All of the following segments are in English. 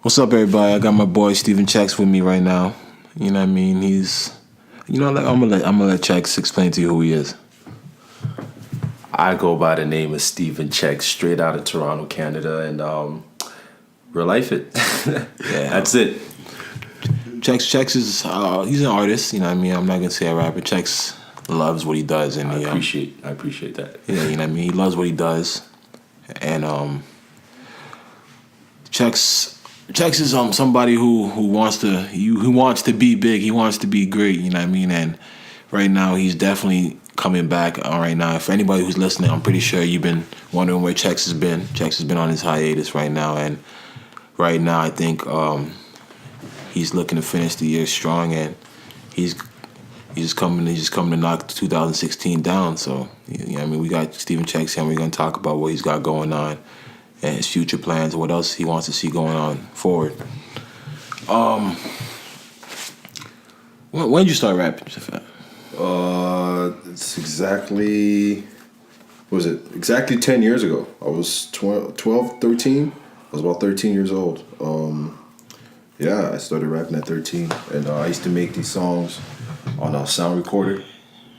What's up, everybody? I got my boy Steven Chexx with me right now. You know what I mean? I'm gonna let Chexx explain to you who he is. I go by the name of Steven Chexx, straight out of Toronto, Canada, and real life it. Yeah, That's it. Chexx is he's an artist. You know what I mean? I'm not gonna say a rapper. Chexx loves what he does, and I appreciate that. Yeah, you know what I mean? He loves what he does, and Chexx is somebody who wants to be big. He wants to be great. You know what I mean? And right now he's definitely coming back. Right now, for anybody who's listening, I'm pretty sure you've been wondering where Chexx has been. Chexx has been on his hiatus right now, and right now I think he's looking to finish the year strong, and he's just coming to knock 2016 down. So you know what I mean, we got Steven Chexx here, and we're gonna talk about what he's got going on and his future plans, and what else he wants to see going on forward. When did you start rapping, Shafat? It's exactly 10 years ago. I was 12, 13. I was about 13 years old. Yeah, I started rapping at 13, and I used to make these songs on a sound recorder.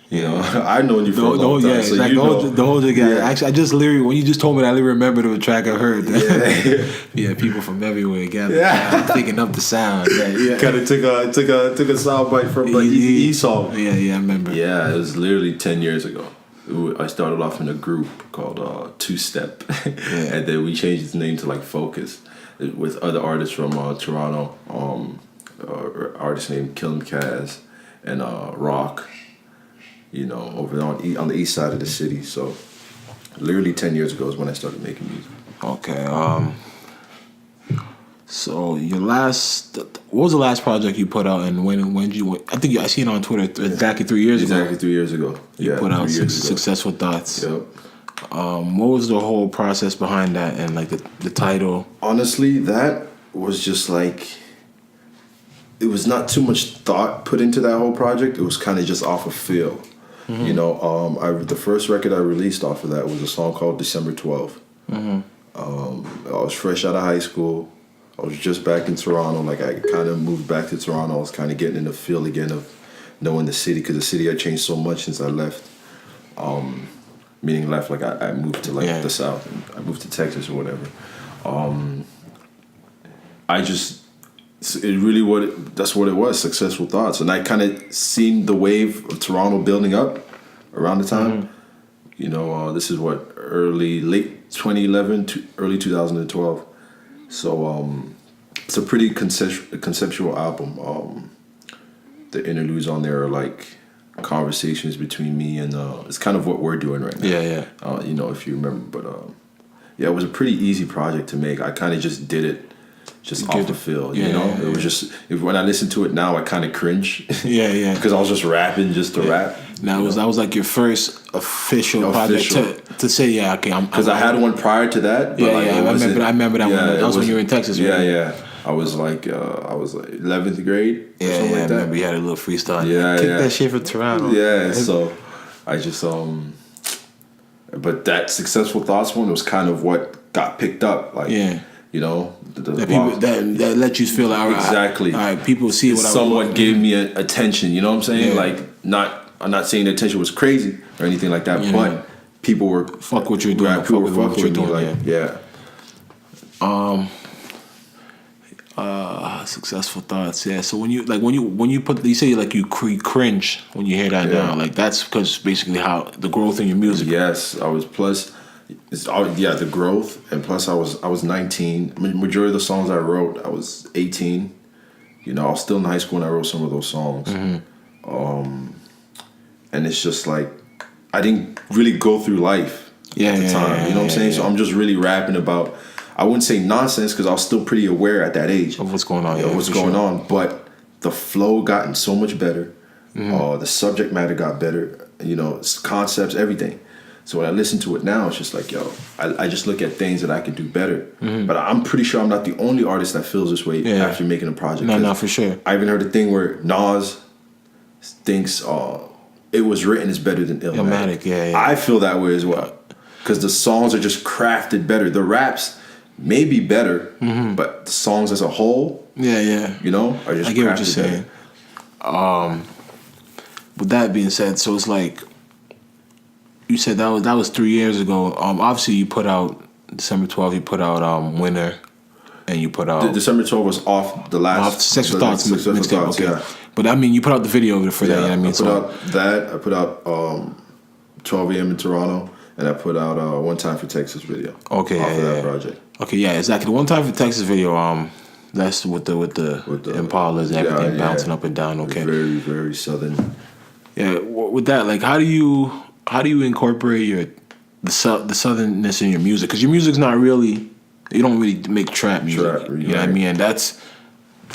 You know, I've known you for a long time, so like you know. The whole thing. Yeah. Actually, I just literally, when you just told me that, I literally remembered the track I heard. Yeah. Yeah, people from everywhere gathered. Yeah. I'm picking up the sound. Yeah. Kind of took a sound bite from like E song. Yeah, I remember. Yeah, it was literally 10 years ago. I started off in a group called Two Step, and then we changed its name to like Focus, with other artists from Toronto, artist named Killing Kaz and Rock. You know, over on the east side of the city. So, literally 10 years ago is when I started making music. Okay. So what was the last project you put out, and when did you? I think I seen it on Twitter exactly 3 years ago. Exactly 3 years ago. You put out 3 years ago. Successful Thoughts. Yep. What was the whole process behind that, and like the title? Honestly, that was just like, it was not too much thought put into that whole project. It was kind of just off of feel. Mm-hmm. You know, the first record I released off of that was a song called December 12th. Mm-hmm. I was fresh out of high school. I was just back in Toronto. Like, I kind of moved back to Toronto. I was kind of getting in the feel again of knowing the city, because the city had changed so much since I left. Meaning left, like I moved to the South. And I moved to Texas or whatever. That's what it was, Successful Thoughts. And I kind of seen the wave of Toronto building up around the time. Mm-hmm. You know, this is late 2011 to early 2012. So it's a pretty conceptual album. The interludes on there are like conversations between me and it's kind of what we're doing right now. Yeah. You know, if you remember, but it was a pretty easy project to make. I kind of just did it. Just off the feel, you know? It was just, when I listen to it now, I kind of cringe. Yeah. Because I was just rapping just to rap. Now, that was like your first official project to say, okay, because I had one prior to that. But I remember that one. That was when you were in Texas, right? Yeah. I was like 11th grade. Yeah, something like I that. remember you had a little freestyle. Yeah. That shit from Toronto. Yeah, so I just, but that Successful Thoughts one was kind of what got picked up. Like, you know, that let you feel like, exactly. All right, people see what someone gave me attention. You know what I'm saying? Yeah. Like, I'm not saying the attention was crazy or anything like that, but people were fuck what you're doing. Right, people were fuck what you're doing. Like, yeah. Successful Thoughts. Yeah. So when you put, you say like you cringe when you hear that now. Like, that's because basically how the growth in your music. Yes, I was the growth, and plus I was 19. Majority of the songs I wrote, I was 18. You know, I was still in high school when I wrote some of those songs. Mm-hmm. And it's just like, I didn't really go through life at the time. You know what I'm saying? So I'm just really rapping about, I wouldn't say nonsense, because I was still pretty aware at that age of what's going on. What's going on. But the flow gotten so much better. Mm-hmm. The subject matter got better. You know, concepts, everything. So when I listen to it now, it's just like, I just look at things that I could do better. Mm-hmm. But I'm pretty sure I'm not the only artist that feels this way after making a project. No, for sure. I even heard a thing where Nas thinks It Was Written is better than Illmatic. Yeah. I feel that way as well. Because the songs are just crafted better. The raps, maybe better, but the songs as a whole, you know, are just. I get what you're crafted saying. better. With that being said, so it's like you said that was 3 years ago. Obviously you put out December 12th. You put out Winner, and you put out December 12th was off the last. off Sexual Thoughts Sexual mixtape. Thoughts, Okay, yeah. but I mean you put out the video for that. You know what I mean, I put out that. I put out 12 a.m. in Toronto, and I put out One Time for Texas video. Okay, off yeah, of that yeah. project. Okay, yeah, exactly. The One Time for Texas video. That's with the Impalas and everything bouncing up and down. Okay, Very, very southern. Yeah, with that, like, how do you incorporate the southernness in your music? Because your music's not really, you don't really make trap music. You know what I mean? And that's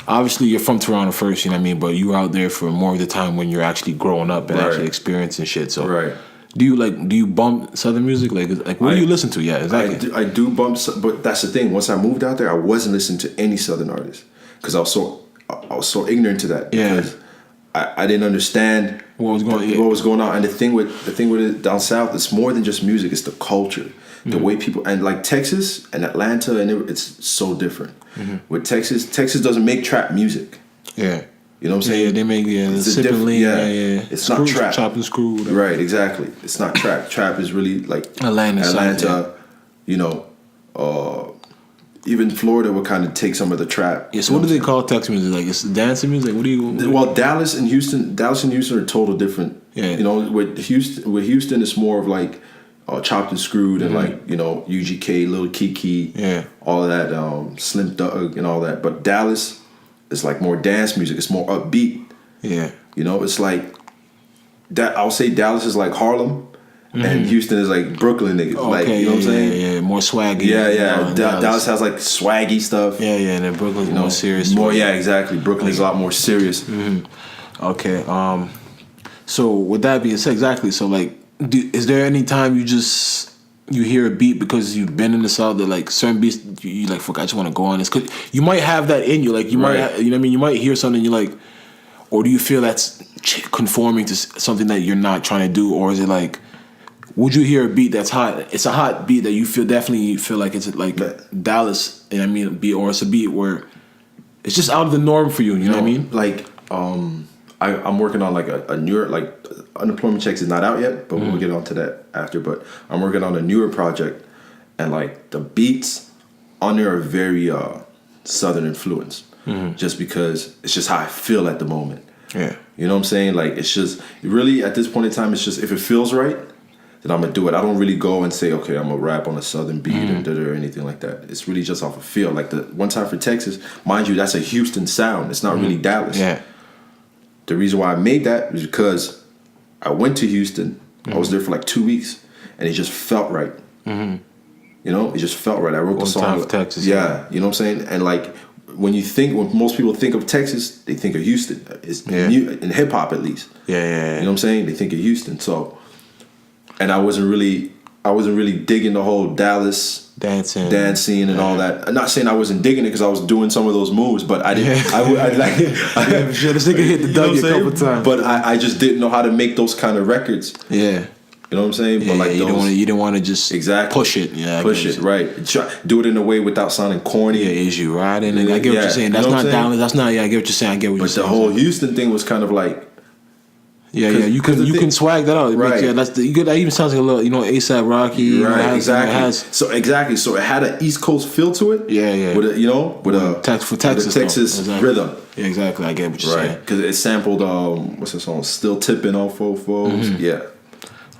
obviously you're from Toronto first. You know what I mean? But you were out there for more of the time when you're actually growing up and actually experiencing shit. So do you bump southern music? Like what do you listen to? Yeah, exactly. I do bump, but that's the thing. Once I moved out there, I wasn't listening to any southern artists because I was so ignorant to that. Because I didn't understand what was going on. And the thing with it down south, it's more than just music. It's the culture, the way people, and like Texas and Atlanta, and it's so different. With Texas doesn't make trap music. Yeah. You know what I'm saying? Yeah, they make sipping lean. Yeah. It's not trap. Chop and screw. Whatever. Right, exactly. It's not trap. Trap is really like Atlanta. You know, even Florida would kind of take some of the trap. Yeah. So what do they call Texas music? Like it's dancing music. What do you? Well, Dallas and Houston are total different. Yeah. You know, with Houston, it's more of like chopped and screwed and like you know UGK, Lil Kiki, all of that, Slim Thug and all that. But Dallas. It's like more dance music. It's more upbeat. Yeah. You know, it's like that. I'll say Dallas is like Harlem, and Houston is like Brooklyn niggas. Okay, like you know what I'm saying? Yeah, more swaggy. Yeah. Dallas has like swaggy stuff. Yeah, and then Brooklyn's more serious. Exactly. Brooklyn is a lot more serious. Okay. So with that being said, exactly. So like, is there any time you hear a beat because you've been in the South that like certain beats you like, fuck, I just want to go on this? Cause you might have that in you, like you might, you know what I mean? You might hear something and you're like, or do you feel that's conforming to something that you're not trying to do, or is it like, would you hear a beat that's hot? It's a hot beat that you definitely feel like it's like Dallas, and I mean, beat, or it's a beat where it's just out of the norm for you. You know what I mean? Like, I'm working on like a newer, like Unemployment Chexx is not out yet, but we'll get onto that after. But I'm working on a newer project, and like the beats on there are very southern influence, just because it's just how I feel at the moment. Yeah, you know what I'm saying? Like it's just really at this point in time, it's just if it feels right, then I'm gonna do it. I don't really go and say, okay, I'm gonna rap on a southern beat or anything like that. It's really just off of feel. Like the One Time for Texas, mind you, that's a Houston sound. It's not really Dallas. Yeah. The reason why I made that was because I went to Houston. I was there for like 2 weeks, and it just felt right. You know, it just felt right. I wrote the song. One Time for Texas. Yeah, you know what I'm saying? And like when most people think of Texas, they think of Houston. It's in hip hop at least. Yeah. You know what I'm saying? They think of Houston. So, and I wasn't really digging the whole Dallas dancing and all that. I'm not saying I wasn't digging it because I was doing some of those moves, but I didn't. This nigga hit the W a couple times. But I just didn't know how to make those kind of records. Yeah. You know what I'm saying? Yeah, but like you didn't want to just push it. Yeah, push it, right. Do it in a way without sounding corny. Yeah, is you right? And I get what you're saying. That's not down. That's not. Yeah, I get what you're saying. I get what you're saying. But the whole Houston thing was kind of like. Yeah. You can swag that out, right? Yeah, that even sounds like a little, ASAP Rocky, right? Exactly. So it had an East Coast feel to it. Yeah. With a Texas rhythm. Yeah, exactly. I get what you're saying. Because it sampled what's the song? Still Tipping off Fofos. Yeah.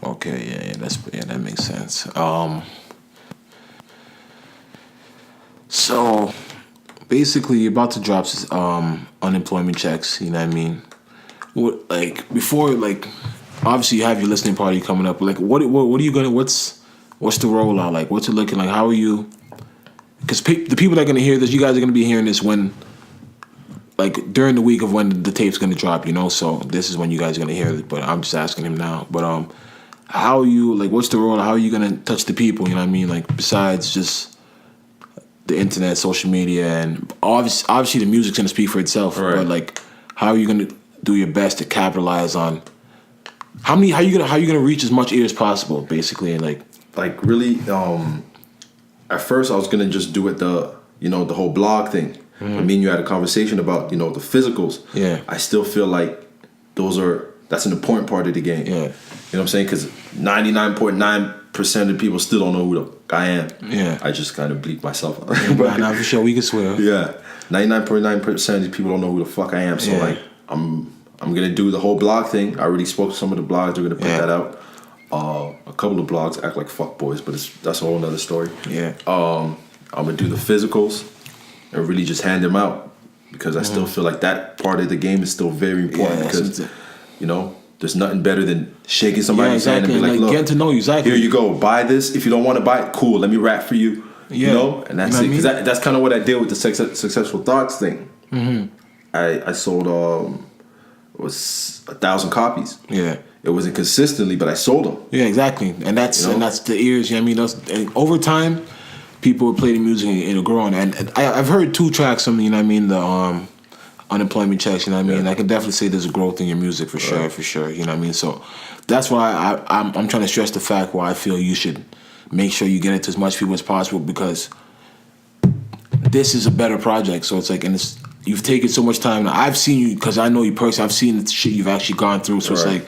Okay. Yeah. That makes sense. So basically, you're about to drop Unemployment Chexx. You know what I mean? What, like before, like obviously you have your listening party coming up. Like what are you gonna? What's the rollout like? What's it looking like? How are you? Because the people that are gonna hear this, you guys are gonna be hearing this when, like during the week of when the tape's gonna drop. So this is when you guys are gonna hear it. But I'm just asking him now. But how are you? Like what's the rollout? How are you gonna touch the people? You know what I mean? Like besides just the internet, social media, and obviously the music's gonna speak for itself. Right. But like, how are you gonna do your best to capitalize on how you gonna reach as much ear as possible, basically, and like really at first I was gonna just do it the whole blog thing. I mean, you had a conversation about the physicals. Yeah. I still feel like that's an important part of the game. Yeah. You know what I'm saying? Because 99.9% of people still don't know who the fuck I am. Yeah. I just kind of bleep myself out. Nah, for sure, we can swear. Yeah. 99.9% of people don't know who the fuck I am. So like I'm gonna do the whole blog thing. I already spoke to some of the blogs. They're gonna put that out. A couple of blogs act like fuckboys, but that's a whole nother story. Yeah. I'm gonna do the physicals and really just hand them out because I still feel like that part of the game is still very important because there's nothing better than shaking somebody's hand and be like, look, getting to know you, exactly. Here you go, buy this. If you don't want to buy it, cool. Let me rap for you. Yeah. And that's it. Because that's kind of what I did with the Successful Thoughts thing. Mm-hmm. I sold was 1,000 copies. Yeah. It wasn't consistently, but I sold them. Yeah, exactly. And that's the ears. You know what I mean? And over time, people would play the music and it'll grow on. And I've heard 2 tracks from the Unemployment Chexx. You know what I mean? I can definitely say there's a growth in your music for sure, for sure. You know what I mean? So that's why I'm trying to stress the fact why I feel you should make sure you get it to as much people as possible because this is a better project. So it's like, and you've taken so much time. I've seen you because I know you personally. I've seen the shit you've actually gone through. So it's like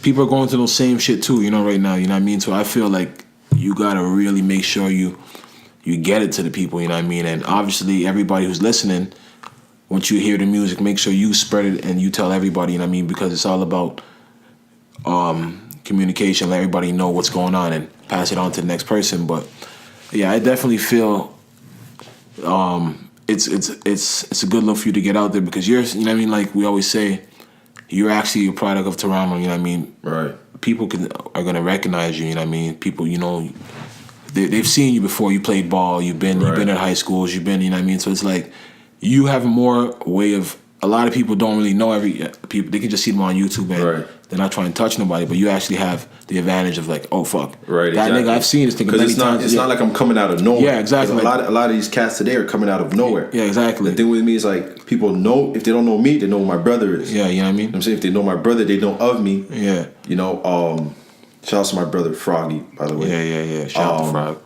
people are going through those same shit too. Right now. You know what I mean? So I feel like you gotta really make sure you get it to the people. You know what I mean? And obviously, everybody who's listening, once you hear the music, make sure you spread it and you tell everybody. You know what I mean? Because it's all about communication. Let everybody know what's going on and pass it on to the next person. But yeah, I definitely feel it's a good look for you to get out there because you're, you know what I mean, like we always say, you're actually a product of Toronto, you know what I mean? Right. People are gonna recognize you know what I mean? People, they've seen you before. You played ball, you've been at high schools, you've been, you know what I mean? So it's like you have more way of, a lot of people don't really know people, they can just see them on YouTube and they're not trying to touch nobody, but you actually have the advantage of like, oh fuck, that nigga I've seen this nigga many times. It's not like I'm coming out of nowhere. Yeah, exactly. A lot of these cats today are coming out of nowhere. Yeah, exactly. The thing with me is like people know, if they don't know me, they know who my brother is. Yeah, you know what I mean? I'm saying if they know my brother, they know of me. Yeah. Shout out to my brother Froggy, by the way. Yeah. Shout out to Frog.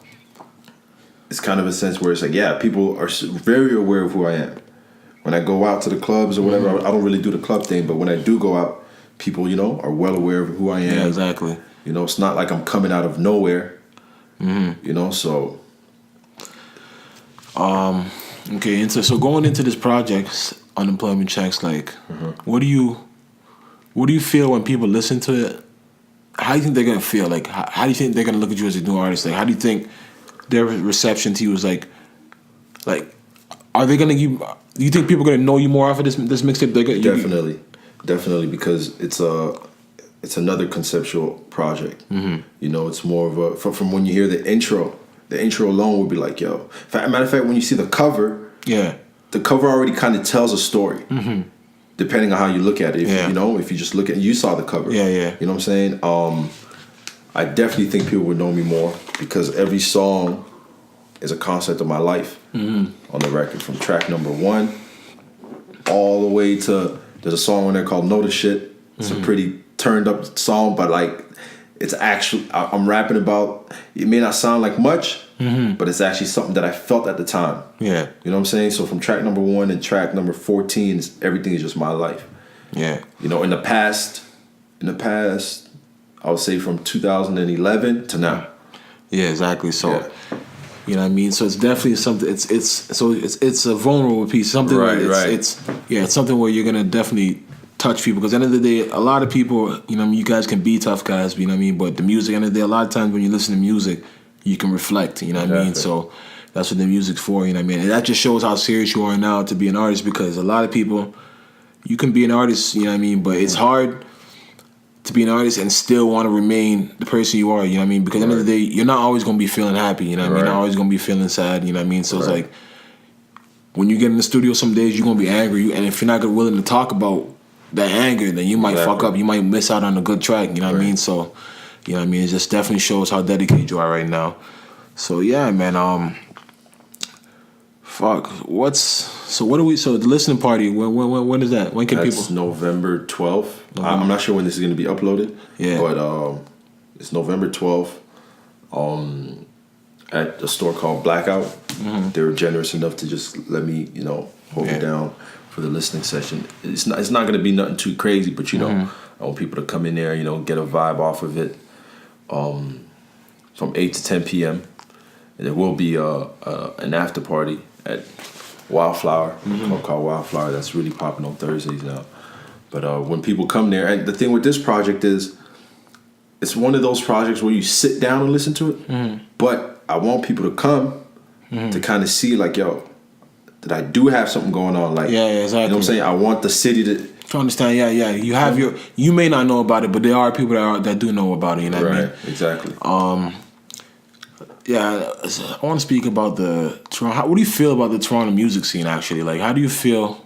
It's kind of a sense where it's like, people are very aware of who I am. When I go out to the clubs or whatever, I don't really do the club thing, but when I do go out, people, are well aware of who I am. Yeah, exactly. It's not like I'm coming out of nowhere. Mm-hmm. So. Okay, and so going into this project, Unemployment Chexx, like, what do you feel when people listen to it? How do you think they're gonna feel? Like, how do you think they're gonna look at you as a new artist? Like, how do you think their reception to you is like? Are they gonna give? Do you think people are gonna know you more off of this mixtape? Definitely, because it's another conceptual project. Mm-hmm. It's more of a from when you hear the intro alone would be like, yo. Matter of fact, when you see the cover, the cover already kind of tells a story. Mm-hmm. Depending on how you look at it, if you just look at, you saw the cover, you know what I'm saying. I definitely think people would know me more because every song is a concept of my life on the record, from track number 1 all the way to, there's a song on there called Know the Shit. It's a pretty turned up song, but like it's actually, I'm rapping about, it may not sound like much, but it's actually something that I felt at the time. Yeah. You know what I'm saying? So from track number 1 and track number 14, everything is just my life. Yeah. In the past, I would say from 2011 to now. Yeah, exactly. So, you know what I mean? So it's definitely something, it's a vulnerable piece. Something it's something where you're going to definitely touch people, because at the end of the day, a lot of people, you guys can be tough guys, you know what I mean, but the music, at the end of the day, a lot of times when you listen to music, you can reflect, you know what I mean? So that's what the music's for, you know what I mean? And that just shows how serious you are now to be an artist, because a lot of people, you can be an artist, you know what I mean, but it's hard to be an artist and still want to remain the person you are, you know what I mean? Because at the end of the day, you're not always going to be feeling happy, you know what I mean? You're not always going to be feeling sad, you know what I mean? So it's like, when you get in the studio some days, you're going to be angry, and if you're not willing to talk about that anger, then you might fuck up. You might miss out on a good track. You know what I mean? So, you know what I mean? It just definitely shows how dedicated you are right now. So yeah, man. Fuck. So the listening party? When is that? When can people? That's November 12th. I'm not sure when this is going to be uploaded. Yeah. But it's November 12th. at a store called Blackout. They were generous enough to just let me, hold it down for the listening session. It's not going to be nothing too crazy, but I want people to come in there, get a vibe off of it. From 8 to 10 p.m. And there will be an after party at Wildflower, called Wildflower. That's really popping on Thursdays now. But when people come there, and the thing with this project is, it's one of those projects where you sit down and listen to it. But I want people to come to kind of see, like, yo, that I do have something going on. Like, exactly. You know what I'm saying? I want the city to understand. You have you may not know about it, but there are people that do know about it. You know what I mean? Exactly. I want to speak about the Toronto. What do you feel about the Toronto music scene? Actually, like, how do you feel?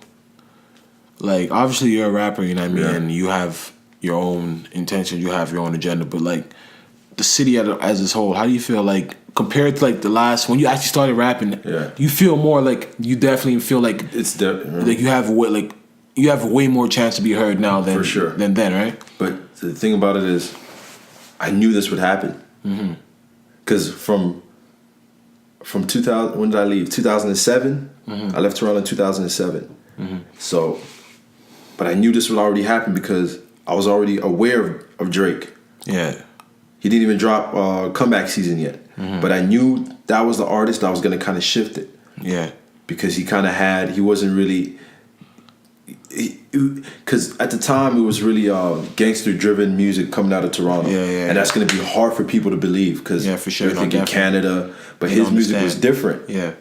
Like, obviously, you're a rapper. You know what I mean, and you have your own intentions, you have your own agenda, but like the city as a whole, how do you feel like compared to like the last when you actually started rapping? You feel more like you definitely feel like it's like you have way more chance to be heard now than for sure than then, right? But the thing about it is, I knew this would happen because from 2000, when did I leave? 2007. I left Toronto in 2007. So, but I knew this would already happen because I was already aware of Drake. Yeah. He didn't even drop Comeback Season yet. But I knew that was the artist that was going to kind of shift it. Yeah. Because he wasn't really... Because at the time, it was really gangster-driven music coming out of Toronto. And that's going to be hard for people to believe because for sure. they're thinking Canada. But his music was different. Yeah.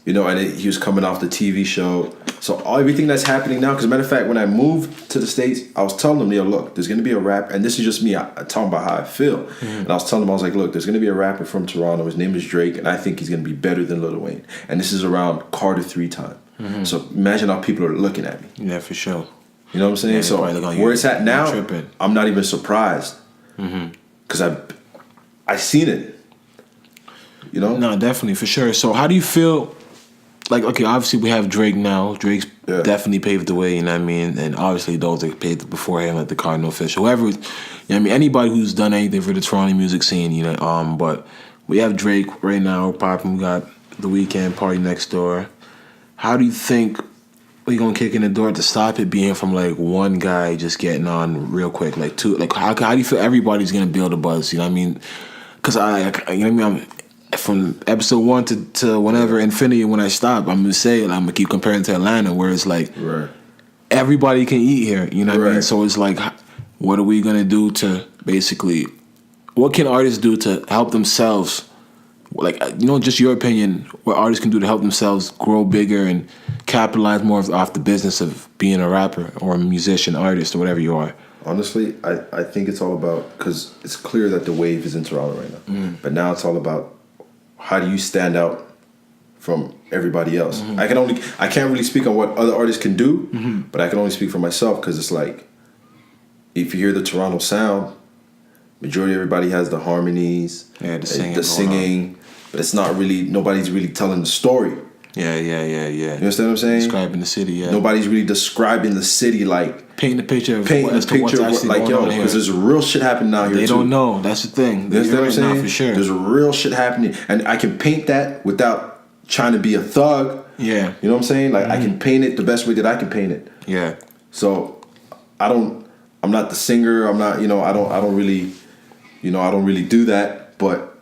And he was coming off the TV show. So everything that's happening now, because a matter of fact, when I moved to the States, I was telling them, look, there's going to be a rap, and this is just me talking about how I feel. And I was telling them, I was like, look, there's going to be a rapper from Toronto. His name is Drake, and I think he's going to be better than Lil Wayne. And this is around Carter 3 time. So imagine how people are looking at me. Yeah, for sure. You know what I'm saying? So where it's at now, I'm not even surprised. Because I seen it. No, definitely, for sure. So how do you feel... Like, okay, obviously we have Drake now. Drake's definitely paved the way, you know what I mean? And obviously those that paved before him, like the Cardinal Fish, whoever, you know what I mean? Anybody who's done anything for the Toronto music scene, you know. But we have Drake right now popping. We got The Weeknd, Party Next Door. How do you think we're going to kick in the door to stop it being from, like, one guy just getting on real quick? Like, two, like, how do you feel everybody's going to build a buzz, you know what I mean? Because you know what I mean? From episode 1 to whenever infinity, when I stop, I'm gonna say it. I'm gonna keep comparing to Atlanta, where it's like everybody can eat here. You know what I mean? So it's like, what are we gonna do to basically? What can artists do to help themselves? Like, just your opinion. What artists can do to help themselves grow bigger and capitalize more off the business of being a rapper or a musician, artist, or whatever you are. Honestly, I think it's all about, because it's clear that the wave is in Toronto right now, but now it's all about, how do you stand out from everybody else? I can't really speak on what other artists can do, but I can only speak for myself, because it's like, if you hear the Toronto sound, majority of everybody has the harmonies, the singing, but it's not really, nobody's really telling the story. Yeah. You understand what I'm saying? Describing the city, Nobody's really describing the city, like... Painting the picture of like, yo, because there's real shit happening out here, They don't know. That's the thing. You understand what I'm saying? Nah, for sure. There's real shit happening. And I can paint that without trying to be a thug. Yeah. You know what I'm saying? Like, I can paint it the best way that I can paint it. Yeah. So, I'm not the singer. I'm not, I don't really do that. But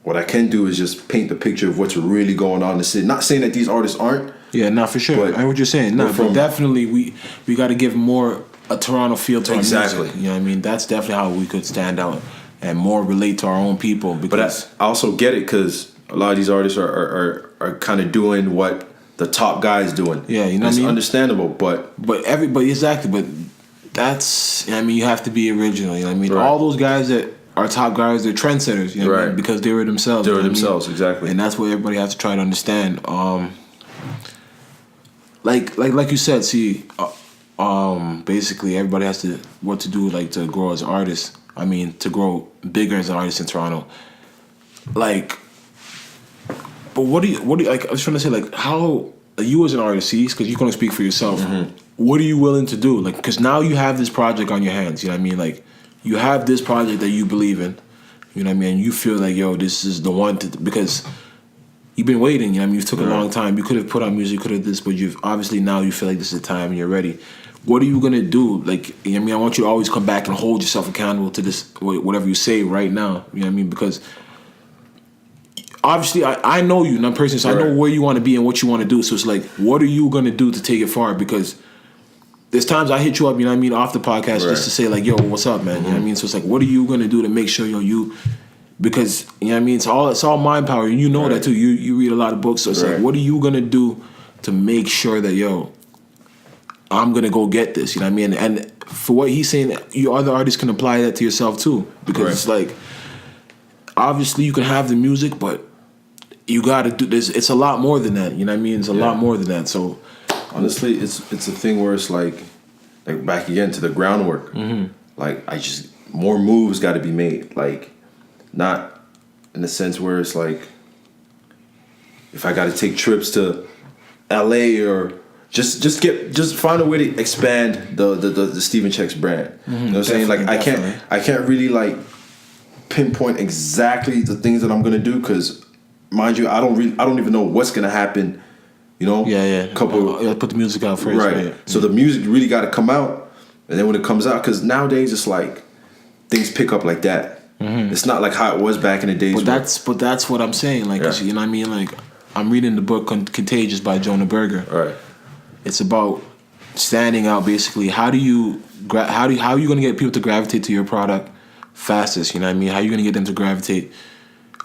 what I can do is just paint the picture of what's really going on in the city. Not saying that these artists aren't. Yeah, not for sure. But, I know what you're saying. No, but definitely we got to give more a Toronto feel to our music. You know what I mean? That's definitely how we could stand out and more relate to our own people. Because but I also get it, because a lot of these artists are kind of doing what the top guys doing. Yeah, you know what I mean? It's understandable, but everybody, exactly. But that's, you have to be original. You know what I mean? Right. All those guys that are top guys, they're trendsetters. You know what I mean? Because they were themselves. They were themselves, exactly. And that's what everybody has to try to understand. Like you said, see, basically everybody has to what to do, like, to grow as an artist. I mean, to grow bigger as an artist in Toronto. Like, but what do you like? I was trying to say, like, how you as an artist, see, because you're gonna speak for yourself. What are you willing to do? Like, because now you have this project on your hands. You know what I mean? Like, you have this project that you believe in. You You know what I mean? And you feel like, yo, this is the one because you've been waiting. You know what I mean? You took a long time. You could have put out music, you could have this, but you've obviously now you feel like this is the time and you're ready. What are you gonna do? Like, you know what I mean? I want you to always come back and hold yourself accountable to this, whatever you say right now. You know what I mean? Because obviously, I know you, not personally, so I know where you want to be and what you want to do. So it's like, what are you gonna do to take it far? Because there's times I hit you up, you know what I mean, off the podcast just to say like, yo, what's up, man? You know what I mean? So it's like, what are you gonna do to make sure you because you know what I mean, it's all mind power, and you know that too. You read a lot of books, so it's like, what are you gonna do to make sure that I'm gonna go get this? You know what I mean? And for what he's saying, you other artists can apply that to yourself too, because it's like, obviously you can have the music, but you gotta do this. It's a lot more than that. You know what I mean? It's a lot more than that. So honestly, it's a thing where it's like back again to the groundwork. Like more moves got to be made. Like, not in the sense where it's like, if I got to take trips to LA or just find a way to expand the Steven Chexx brand. You know what I'm saying? Like, I can't really like pinpoint exactly the things that I'm gonna do, because mind you, I don't even know what's gonna happen. You know? Put the music out first. Right. So the music really got to come out, and then when it comes out, because nowadays it's like things pick up like that. It's not like how it was back in the days. But that's what I'm saying. Like, you know what I mean? Like, I'm reading the book Contagious by Jonah Berger. Right. It's about standing out. Basically, how are you gonna get people to gravitate to your product fastest? You know what I mean? How are you gonna get them to gravitate?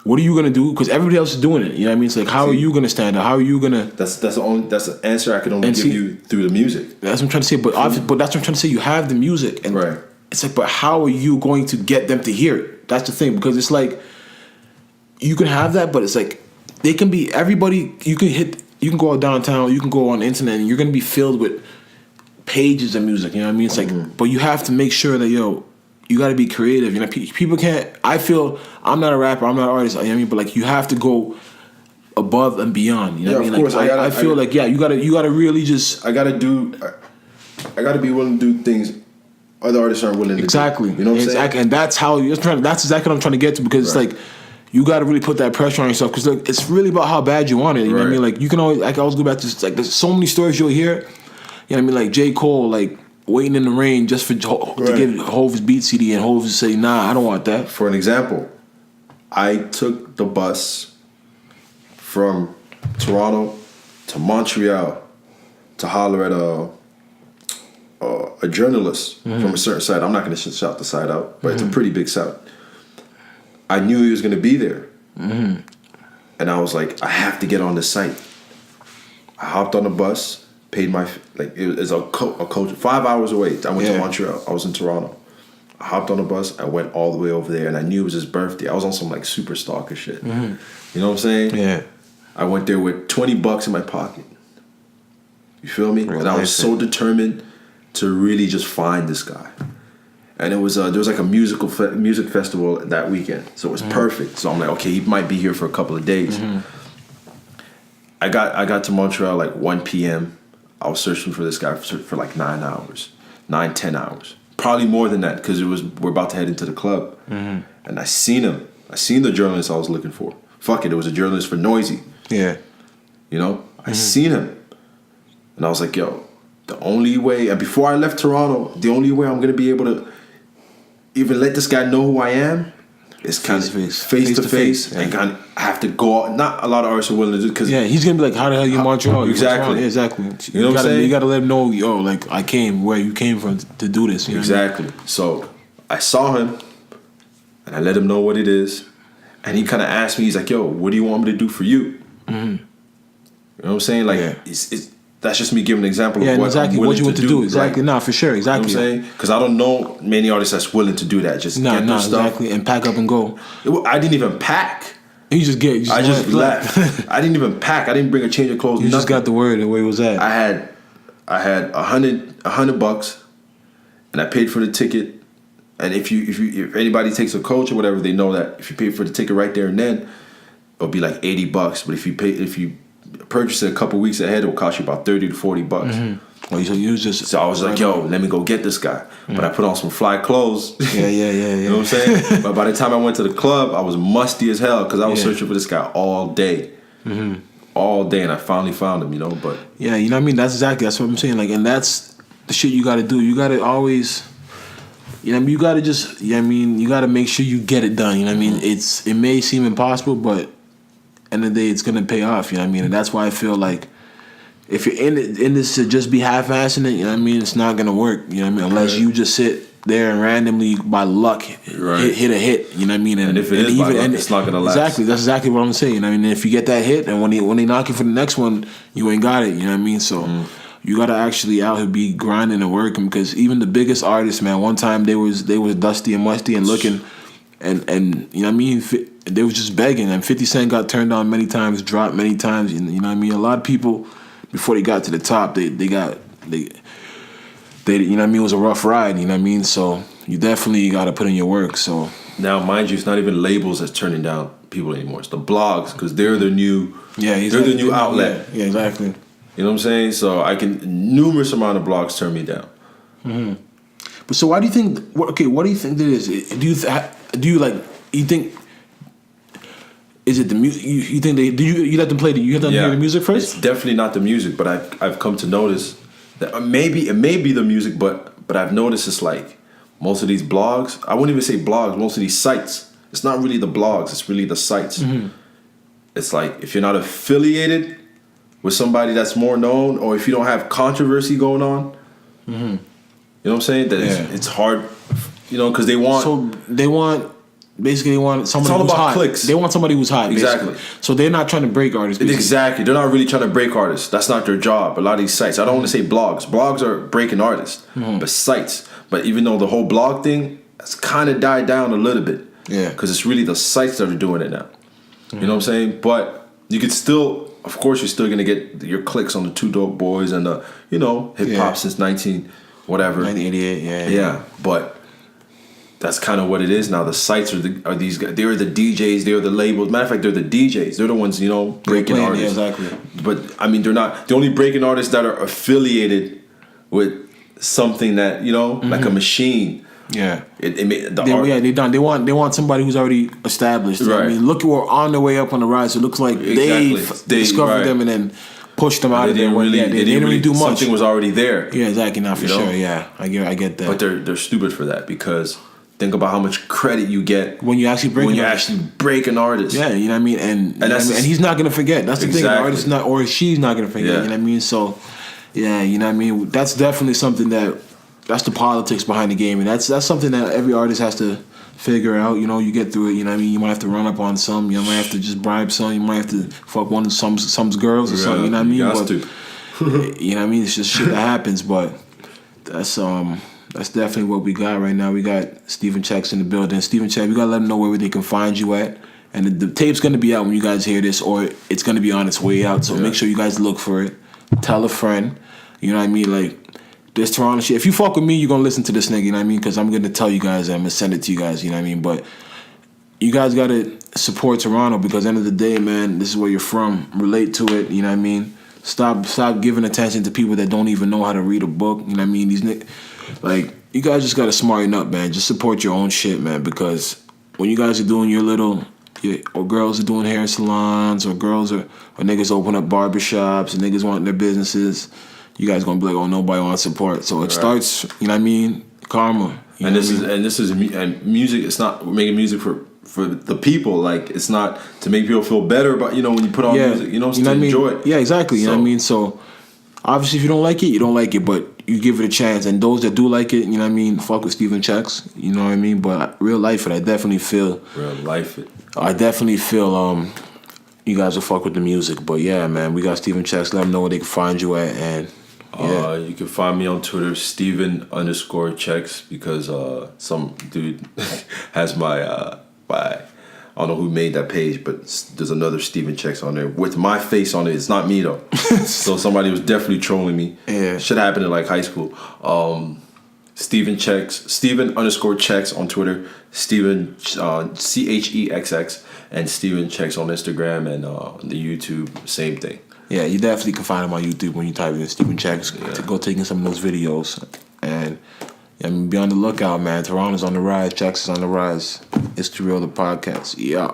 What are you gonna do? Because everybody else is doing it. You know what I mean? It's like, how are you gonna stand out? How are you gonna? That's the answer I can only give you through the music. That's what I'm trying to say. But that's what I'm trying to say. You have the music, and it's like, but how are you going to get them to hear it? That's the thing, because it's like, you can have that, but it's like, they can be everybody. You can go out downtown, you can go on the internet, and you're gonna be filled with pages of music. You know what I mean? It's like, but you have to make sure that you got to be creative. You know, people can't. I feel I'm not a rapper, I'm not an artist. You know what I mean? But like, you have to go above and beyond. You know what I mean? Of course, I feel like you gotta really just. I gotta be willing to do things other artists aren't willing to do. You know what I'm saying? And that's exactly what I'm trying to get to, because it's like, you got to really put that pressure on yourself, because look, it's really about how bad you want it. You know what I mean? Like, you can always, I can always go back to, like, there's so many stories you'll hear. You know what I mean? Like J. Cole, like, waiting in the rain just to get Hove's beat CD, and Hove say, nah, I don't want that. For an example, I took the bus from Toronto to Montreal to holler at a journalist from a certain site. I'm not going to shout the site out, but it's a pretty big site. I knew he was going to be there. And I was like, I have to get on this site. I hopped on the bus, paid my, like, it was a coach 5 hours away. I went to Montreal. I was in Toronto. I hopped on the bus. I went all the way over there, and I knew it was his birthday. I was on some like super stalker shit. You know what I'm saying? Yeah. I went there with $20 in my pocket. You feel me? And I was so determined to really just find this guy. And it was there was like a music festival that weekend, so it was perfect. So I'm like, okay, he might be here for a couple of days. I got to Montreal like 1 p.m. I was searching for this guy for like 10 hours, probably more than that, because we're about to head into the club. And I seen him. I seen the journalist I was looking for. Fuck it, it was a journalist for Noisy. Yeah, you know, I seen him, and I was like, yo, the only way, and before I left Toronto, the only way I'm gonna be able to even let this guy know who I am is kind of face to face, and kind of I have to go out. Not a lot of artists are willing to do, because he's gonna be like, how the hell you in Montreal? Exactly. You know what I'm saying? You gotta let him know, yo, like, I came where you came from to do this. You know exactly. what I mean? So I saw him, and I let him know what it is, and he kind of asked me, he's like, yo, what do you want me to do for you? You know what I'm saying? Like, it's that's just me giving an example of what I'm willing you want to do. Exactly. Right? Nah, for sure. Exactly. You know what I'm saying? Because I don't know many artists that's willing to do that. Just get their stuff. Exactly. And pack up and go. I didn't even pack. You just get. I just left. I didn't even pack. I didn't bring a change of clothes. You just got the word and where it was at. I had $100, and I paid for the ticket. And if anybody takes a coach or whatever, they know that if you pay for the ticket right there and then, it'll be like $80. But if you purchase it a couple weeks ahead, it will cost you about $30 to $40. Well, you was just. So I was like, yo, let me go get this guy. But I put on some fly clothes. Yeah. You know what I'm saying? But by the time I went to the club, I was musty as hell because I was searching for this guy all day. All day, and I finally found him, you know. But yeah, you know what I mean? That's what I'm saying. Like, and that's the shit you got to do. You got to always, you know what I mean? You got to just, you know what I mean? You got to make sure you get it done, you know what I mean? It may seem impossible, but end of the day, it's going to pay off, you know what I mean? And that's why I feel like if you're in this to just be half-assing it, you know what I mean? It's not going to work, you know what I mean? Unless you just sit there and randomly, by luck, hit a hit, you know what I mean? And if it is by luck, it's not going to last. Exactly, that's exactly what I'm saying. I mean, if you get that hit, and when they knock you for the next one, you ain't got it, you know what I mean? So you got to actually out here be grinding and working, because even the biggest artists, man, one time they was dusty and musty and looking, and you know what I mean? They was just begging, and 50 Cent got turned on many times, dropped many times, you know what I mean? A lot of people, before they got to the top, they you know what I mean, it was a rough ride, you know what I mean? So you definitely got to put in your work. So now, mind you, it's not even labels that's turning down people anymore. It's the blogs, because they're the new outlet. Yeah, exactly. You know what I'm saying? So numerous amount of blogs turn me down. But so why do you think? What do you think that is? Do you think? Is it the music? You think you let them play? You let them hear the music first? It's definitely not the music, but I've come to notice that maybe it may be the music, but I've noticed it's like most of these blogs. I wouldn't even say blogs. Most of these sites. It's not really the blogs. It's really the sites. It's like if you're not affiliated with somebody that's more known, or if you don't have controversy going on, you know what I'm saying? That it's hard, you know, because they want. Basically, they want somebody who's hot. Clicks. They want somebody who's hot. Exactly. Basically. So they're not trying to break artists. Basically. Exactly. They're not really trying to break artists. That's not their job. A lot of these sites. I don't want to say blogs. Blogs are breaking artists, but sites. But even though the whole blog thing has kind of died down a little bit, because it's really the sites that are doing it now. You know what I'm saying? But you could still, of course, you're still gonna get your clicks on the Two Dope Boys and the hip hop since 1988. Yeah, but. That's kind of what it is now. The sites are these guys. They're the DJs. They're the labels. Matter of fact, they're the DJs. They're the ones, breaking artists. Yeah, exactly. But I mean, they're not the only breaking artists that are affiliated with something that like a machine. Yeah. They want somebody who's already established. Right. I mean, look, we're on their way up on the rise. So it looks like they discovered them and then pushed them out of there. They didn't really do much. Something was already there. Yeah, exactly. Not for sure. Yeah, I get that. But they're stupid for that, because. Think about how much credit you get when you actually break an artist. Yeah, you know what I mean, and he's not gonna forget. That's the thing. The artist she's not gonna forget. Yeah. You know what I mean. So, yeah, you know what I mean. That's definitely something that's the politics behind the game, and that's something that every artist has to figure out. You know, you get through it. You know what I mean. You might have to run up on some. You might have to just bribe some. You might have to fuck some girls or something. You know what I mean. You know what I mean. It's just shit that happens, but that's definitely what we got right now. We got Steven Chexx in the building. Steven Chexx, we got to let them know where they can find you at. And the tape's going to be out when you guys hear this, or it's going to be on its way out. So make sure you guys look for it. Tell a friend. You know what I mean? Like, this Toronto shit. If you fuck with me, you're going to listen to this nigga, you know what I mean? Because I'm going to tell you guys, I'm going to send it to you guys, you know what I mean? But you guys got to support Toronto, because at the end of the day, man, this is where you're from. Relate to it, you know what I mean? Stop giving attention to people that don't even know how to read a book, you know what I mean? These niggas... Like, you guys just gotta smarten up, man. Just support your own shit, man. Because when you guys are doing or girls are doing hair salons, or niggas open up barbershops, and niggas want their businesses, you guys gonna be like, oh, nobody wants support. So it starts, you know what I mean? Karma. And music. It's not making music for the people. Like, it's not to make people feel better. But when you put on music, it's to enjoy it. Yeah, exactly. You know what I mean? So obviously, if you don't like it, you don't like it. But you give it a chance, and those that do like it, you know what I mean, fuck with Steven Chexx, you know what I mean. But real life, I definitely feel you guys will fuck with the music. But yeah, man, we got Steven Chexx. Let them know where they can find you at, and you can find me on Twitter, Steven_Chexx, because some dude has my I don't know who made that page, but there's another Steven Chexx on there with my face on it. It's not me, though. So somebody was definitely trolling me. Yeah. Shit happened in, like, high school. Steven Chexx, Steven_Chexx on Twitter, Steven, CHEXX, and Steven Chexx on Instagram, and the YouTube, same thing. Yeah, you definitely can find him on YouTube when you type in Steven Chexx. To go taking some of those videos. And I mean, be on the lookout, man. Toronto's on the rise. Chexx is on the rise. It's the real the podcast. Yeah.